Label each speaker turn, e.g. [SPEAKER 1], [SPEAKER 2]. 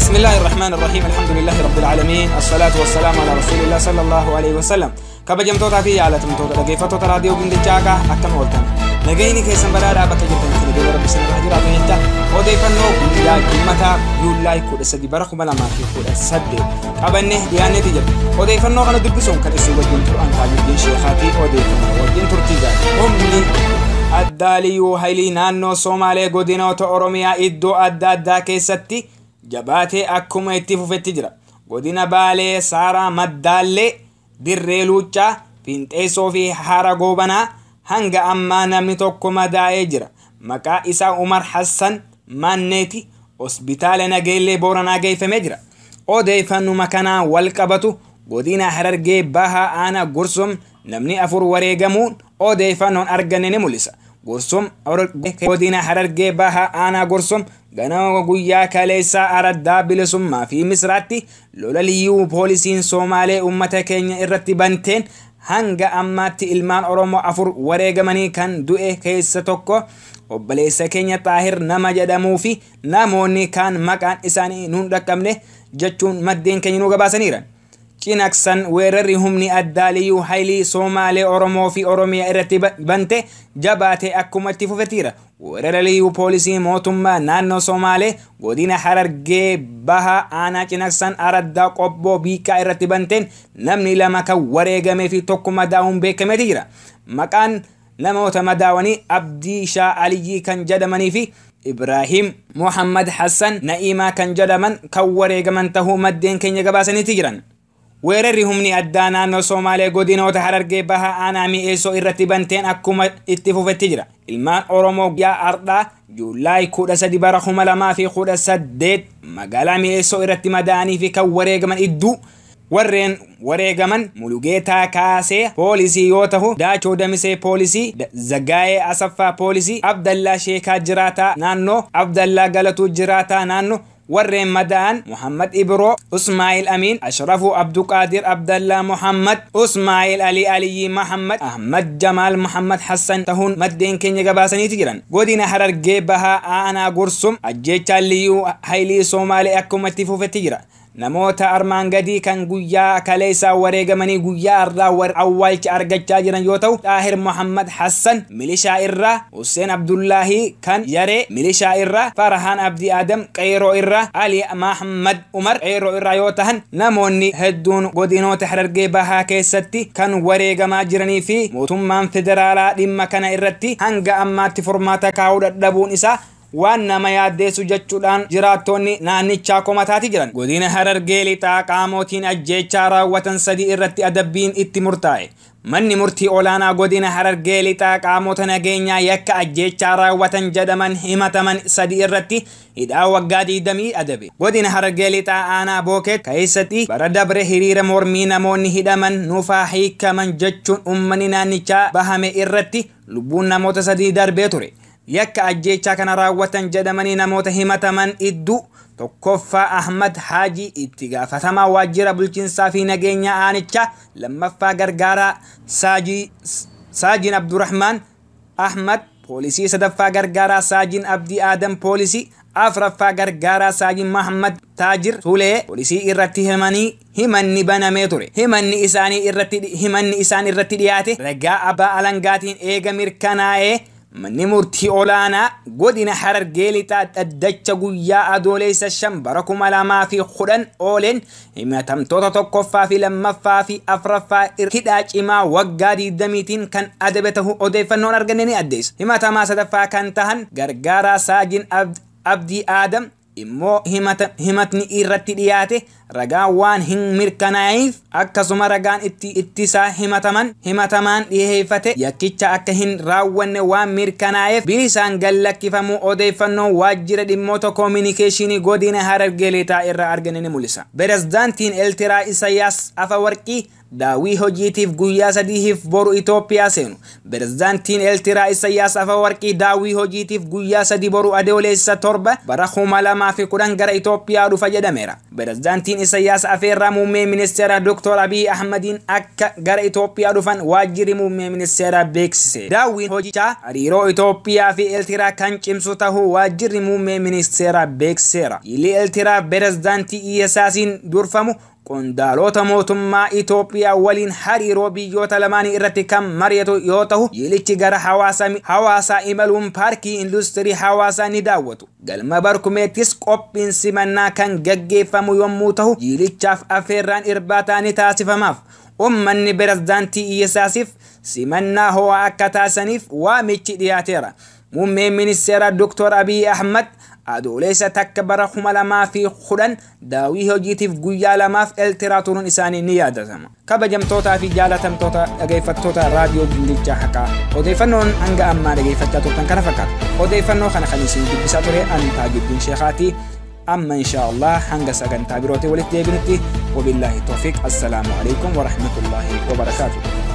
[SPEAKER 1] بسم الله الرحمن الرحيم الحمد لله رب العالمين الصلاة والسلام على رسول الله صلى الله عليه وسلم كبجمتوتا في عالتمتوتا دقيفتوتا راديو بندجاكا أكم أولتان نجيني كيسن بلادا بكجلتن كنبيل رب سنة رحجرات ونجتا وديفنو يا جمتا يولاي كود سدي برخو ملما في كود سدي أبنه ديانة تجب وديفنو أنا دبسون كنسو وجين تران تاجدين شيخاتي وديفنو وجين ترتيجا أمني الداليو هايلي نانو سومالي قدينوتو أوروميا إدو أدادا كيستي jabaatee akkuma itti fufetti jira. Godina Baalee Saaraa Maddaallee Dirree Luuccaa Finxeessoo fi Hara Goobanaa hanga ammaa namni tokko madaa'ee jira. Maqaa isaa Umar Hassan Manneeti hospitaala Nageellee Booranaa geeffamee jira. Odeeffannuma kanaa wal qabatu godina Harargee Bahaa Aanaa Gursum namni 4 wareegamuun odeeffannoon arganne ni mul'isa. Gursum godina Harargee Bahaa Aanaa Gursum ganama guyyaa kaleessaa araddaa bilisummaa fi misraatti lola liyyuu poolisiin Somaalee ummata keenya irratti banteen hanga ammaatti ilmaan Oromoo 4 wareegamanii kan du'e keessa tokko obboleessa keenya Xaahir nama jedhamuu fi namoonni kaan maqaan isaanii nuun dhaqqabne jechuun maddeen keenya nu gabaasaniiran. Cinaqsan weerarri humni addaa liyyuu haayilii Somaalee Oromoo fi Oromiyaa irratti bante jabaatee akkuma itti fufeetiira. Weerara liyyuu poolisii mootummaa naannoo Somaalee godina Harargee Bahaa Aanaa Cinaqsan araddaa Qobboo Biiqaa irratti banteen namni 2 kan wareegamee fi tokko madaa'uun beekamee jira. Maqaan namoota madaawanii Abdii Shaa Aliyyi kan jedhamanii fi Ibrahim Muhammad Hassan Na'imaa kan jedhaman kan wareegaman tahuu maddeen keenya gabaasaniiti jiran. weerarri humni addaa naannoo Somaalee godinoota Harargee Bahaa Aanaa Mi'eessoo irratti banteen akkuma itti fufetti jira. Ilmaan Oromoo guyyaa ardhaa Juulaay 13 bara 2018 magaalaa Mi'eessoo irratti madaa'anii fi kan wareegaman iddoo warreen wareegaman Mulugeetaa Kaasee poolisii yoo ta'u, Daachoo Damisee poolisii, Zagaayee Asaffaa poolisii, Abdallaa Sheekaa jiraataa naannoo, Abdallaa Galatuu jiraataa naannoo warreen madaa'an Muhammad Ibro, Usmaa'il Amin, Ashrafu Abduqaadir Abdallah Muhammad, Usmaa'il Ali Aliyyi Muhammad, Ahmad Jamaal Muhammad Hassan tahuun maddeen keenya gabaasaniiti jiran. Godina Harargee Bahaa Aanaa Gursum ajjeechaan liyyuu haayilii Somaalee akkuma itti fufetti jira. Namoota armaan gadii kan guyyaa kaleessaa wareegamanii guyyaa irraa awwaalcha argachaa jiran yoo ta'u, Xaahir Muhammad Hassan milishaa irraa, Hussein Abdullahi kan Yaree milishaa irraa, Farahaan Abdii Adam Qeeroo irraa, Ali Muhammad Umar Qeeroo irraa yoo ta'an namoonni hedduun godinoota Harargee Bahaa keessatti kan wareegamaa jiranii fi mootummaan federaalaa dhimma kana irratti hanga ammaatti furmaata kaa'uu dadhabuun isaa waan nama yaaddeessu jechuudhaan jiraattonni naannichaa komataati jiran. Godina Harargee lixaa qaamotiin ajjeechaa raawwatan 3 irratti adabbiin itti murtaa'e. Manni murtii olaanaa godina Harargee lixaa qaamota nageenyaa yakka ajjeechaa raawwatan jedhaman himataman 3 irratti hidhaa waggaa 20 adabe. Godina Harargee lixaa Aanaa Bookeet keessatti bara dabre hiriira mormii namoonni hidhaman nuufaa hiikaman jechuun uummanni naannichaa bahame irratti lubbuun namoota 3 darbee ture. Yakka ajjeechaa kana raawwatan jedhamanii namoota himataman iddoo tokkoffaa Ahmad Haaji itti gaafatamaa waajjira bulchiinsaa fi nageenya aanichaa, lammaffaa gargaaraa Saajin Abdurrahmaan Ahmad poolisii, sadaffaa gargaaraa Saajin Abdii Adam poolisii, afraffaa gargaaraa Saajin Muhammad Taajir Sulee poolisii irratti himanni banamee ture. Himanni isaan irratti dhiyaate ragaa abbaa alangaatiin eega mirkanaa'ee manni murtii olaanaa godina Harargee lixaa dhaddacha guyyaa adoolessa 5 bara 2010 ooleen himatamtoota tokkoffaa fi lammaffaa fi afraffaa hidhaa cimaa waggaa 20tiin kan adabe ta'uu odeeffannoon arganne ni addeessa. Himatamaa sadaffaa kan tahan gargaaraa Saajin Abdii Adam immoo himatni irratti dhiyaate ragaan waan hin mirkanaa'eef akkasuma ragaan ittisaa himatamaan dhiyeeffate yakkicha akka hin raawwanne waan mirkanaa'eef bilisaan gallakkifamuu odeeffannoo waajjira dhimmoota koominikeeshinii godina Harargee lixaa irraa arganne ni mul'isa. Pirezidaantiin Eertiraa Isaayyaas Afawarqii daawii hojiitiif guyyaa 3 boru Itoophiyaa seenu. Pirezidaantiin Eertiraa Isaayyaas Afawarqii daawii hojiitiif guyyaa 3 boru adoolessa 7 bara 2010 gara Itoophiyaa dhufa jedhameera. Pirezidaantiin paartiin Isaayyaas afeerraa muummee ministeera Dr. Abiy Ahmediin akka gara Itoophiyaa dhufan waajjirri muummee ministeera beeksise. Daawwiin hojichaa hariiroo Itoophiyaa fi Eertiraa kan cimsu ta'uu waajjirri muummee ministeera beeksiseera. Jilli Eertiraa pirezidaantii Isaayyaasiin durfamu qondaalota mootummaa Itoophiyaa waliin hariiroo biyyoota lamaanii irratti kan mari'atu yoo ta'u, jilichi gara hawaasaa imaluun paarkii industirii hawaasaa ni daawwatu. Galma Barkumeettis qophiin simannaa kan gaggeeffamu yommuu ta'u, jilichaaf afeerraan irbaata ni taasifamaaf. Uummanni pirezidaantii Isaayyaasiif simannaa ho'aa akka taasisaniif waamichi dhiyaateera. Muummeen ministeera Dr. Abiy Ahmed adoolessa takka bara 2010 daawwii hojiitiif guyyaa lamaaf Eertiraa turuun isaanii ni yaadatama. Kabajamtootaa fi jaalatamtoota dhaggeeffattoota raadiyoo Gingilchaa Haqaa, odeeffannoon hanga ammaa dhaggeeffachaa turtan kana fakkaata. Odeeffannoo kana kan isin dubbisaa ture ani Taajuddiin Sheekhaati. أما إن شاء الله هنجا سجن تعبيراتي ولتجيبنتي وبالله التوفيق. السلام عليكم ورحمة الله وبركاته.